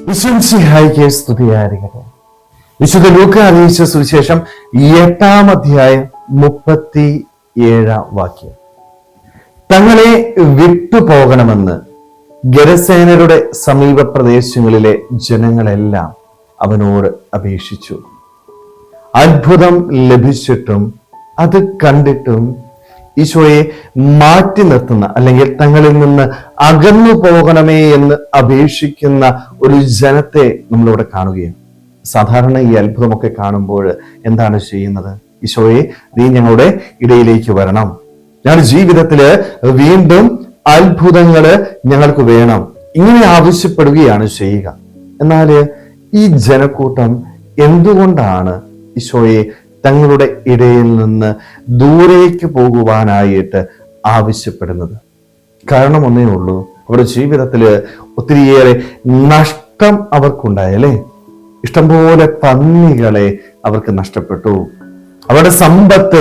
വിശുദ്ധിയായിക്ക് സ്തുതിയായിരിക്കട്ടെ. വിശുദ്ധ ലൂക്ക അറിയിച്ച സുവിശേഷം 8-ാം അധ്യായം 37-ാം വാക്യം. തങ്ങളെ വിട്ടുപോകണമെന്ന് ഗെരസേനരുടെ സമീപ പ്രദേശങ്ങളിലെ ജനങ്ങളെല്ലാം അവനോട് അപേക്ഷിച്ചു. അത്ഭുതം ലഭിച്ചിട്ടും അത് കണ്ടിട്ടും ഈശോയെ മാറ്റി നിർത്തുന്ന അല്ലെങ്കിൽ തങ്ങളിൽ നിന്ന് അകന്നു പോകണമേ എന്ന് അപേക്ഷിക്കുന്ന ഒരു ജനത്തെ നമ്മളിവിടെ കാണുകയാണ്. സാധാരണ ഈ അത്ഭുതമൊക്കെ കാണുമ്പോൾ എന്താണ് ചെയ്യുന്നത്? ഈശോയെ, നീ ഞങ്ങളുടെ ഇടയിലേക്ക് വരണം, ഞങ്ങളുടെ ജീവിതത്തില് വീണ്ടും അത്ഭുതങ്ങള് ഞങ്ങൾക്ക് വേണം, ഇങ്ങനെ ആവശ്യപ്പെടുകയാണ് ചെയ്യുക. എന്നാൽ ഈ ജനക്കൂട്ടം എന്തുകൊണ്ടാണ് ഈശോയെ തങ്ങളുടെ ഇടയിൽ നിന്ന് ദൂരേക്ക് പോകുവാനായിട്ട് ആവശ്യപ്പെടുന്നത്? കാരണം ഒന്നേ ഉള്ളൂ, അവരുടെ ജീവിതത്തില് ഒത്തിരിയേറെ നഷ്ടം അവർക്കുണ്ടായല്ലേ. ഇഷ്ടംപോലെ പന്നികളെ അവർക്ക് നഷ്ടപ്പെട്ടു. അവരുടെ സമ്പത്ത്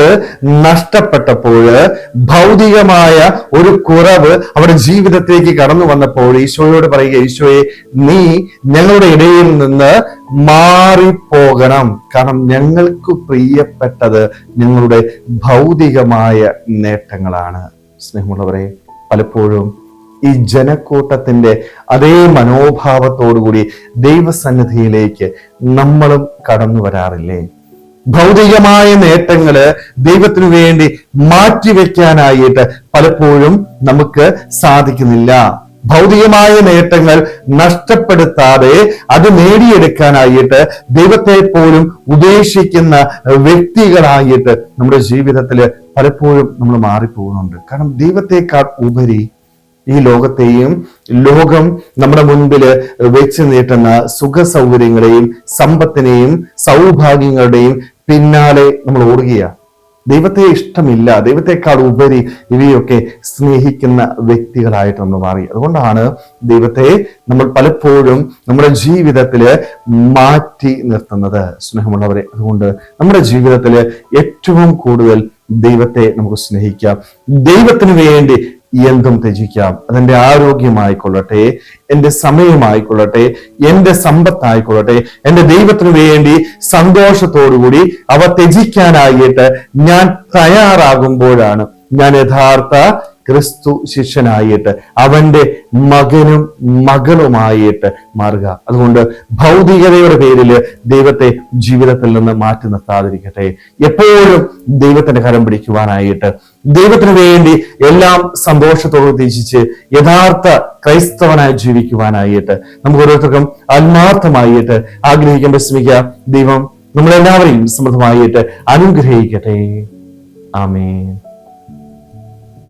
നഷ്ടപ്പെട്ടപ്പോൾ, ഭൗതികമായ ഒരു കുറവ് അവരുടെ ജീവിതത്തിലേക്ക് കടന്നു വന്നപ്പോൾ ഈശോയോട് പറയുക, ഈശോയെ, നീ ഞങ്ങളുടെ ഇടയിൽ നിന്ന് മാറിപ്പോകണം. കാരണം ഞങ്ങൾക്ക് പ്രിയപ്പെട്ടത് ഞങ്ങളുടെ ഭൗതികമായ നേട്ടങ്ങളാണ്. സ്നേഹമുള്ളവരെ, പലപ്പോഴും ഈ ജനക്കൂട്ടത്തിന്റെ അതേ മനോഭാവത്തോടുകൂടി ദൈവസന്നിധിയിലേക്ക് നമ്മളും കടന്നു വരാറില്ലേ? ഭൗതികമായ നേട്ടങ്ങള് ദൈവത്തിനു വേണ്ടി മാറ്റിവെക്കാനായിട്ട് പലപ്പോഴും നമുക്ക് സാധിക്കുന്നില്ല. ഭൗതികമായ നേട്ടങ്ങൾ നഷ്ടപ്പെടുത്താതെ അത് നേടിയെടുക്കാനായിട്ട് ദൈവത്തെ പോലും ഉപേക്ഷിക്കുന്ന വ്യക്തികളായിട്ട് നമ്മുടെ ജീവിതത്തിൽ പലപ്പോഴും നമ്മൾ മാറിപ്പോകുന്നുണ്ട്. കാരണം ദൈവത്തെക്കാൾ ഉപരി ഈ ലോകത്തെയും ലോകം നമ്മുടെ മുൻപില് വെച്ച് നീട്ടുന്ന സുഖ സൗകര്യങ്ങളെയും സമ്പത്തിനെയും സൗഭാഗ്യങ്ങളുടെയും പിന്നാലെ നമ്മൾ ഓടുകയാണ്. ദൈവത്തെ ഇഷ്ടമില്ല, ദൈവത്തെക്കാൾ ഉപരി ഇവയൊക്കെ സ്നേഹിക്കുന്ന വ്യക്തികളായിട്ട് നമ്മൾ മാറി. അതുകൊണ്ടാണ് ദൈവത്തെ നമ്മൾ പലപ്പോഴും നമ്മുടെ ജീവിതത്തില് മാറ്റി നിർത്തുന്നത്. സ്നേഹമുള്ളവരെ, അതുകൊണ്ട് നമ്മുടെ ജീവിതത്തില് ഏറ്റവും കൂടുതൽ ദൈവത്തെ നമുക്ക് സ്നേഹിക്കാം, ദൈവത്തിന് വേണ്ടി എന്തും ത്യജിക്കാം. അതെന്റെ ആരോഗ്യമായിക്കൊള്ളട്ടെ, എന്റെ സമയമായിക്കൊള്ളട്ടെ, എന്റെ സമ്പത്തായിക്കൊള്ളട്ടെ, എന്റെ ദൈവത്തിനു വേണ്ടി സന്തോഷത്തോടുകൂടി അവ ത്യജിക്കാനായിട്ട് ഞാൻ തയ്യാറാകുമ്പോഴാണ് ഞാൻ യഥാർത്ഥ ക്രിസ്തു ശിഷ്യനായിട്ട് അവന്റെ മകനും മകളുമായിട്ട് മാറുക. അതുകൊണ്ട് ഭൗതികതയുടെ പേരില് ദൈവത്തെ ജീവിതത്തിൽ നിന്ന് മാറ്റി നിർത്താതിരിക്കട്ടെ. എപ്പോഴും ദൈവത്തിന്റെ കരം പിടിക്കുവാനായിട്ട്, ദൈവത്തിന് വേണ്ടി എല്ലാം സന്തോഷത്തോടെ ത്യജിച്ച് യഥാർത്ഥ ക്രൈസ്തവനായി ജീവിക്കുവാനായിട്ട് നമുക്ക് ഓരോരുത്തർക്കും ആത്മാർത്ഥമായിട്ട് ആഗ്രഹിക്കാൻ ശ്രമിക്കുക. ദൈവം നമ്മളെല്ലാവരെയും സമൃദ്ധമായിട്ട് അനുഗ്രഹിക്കട്ടെ. ആമേൻ.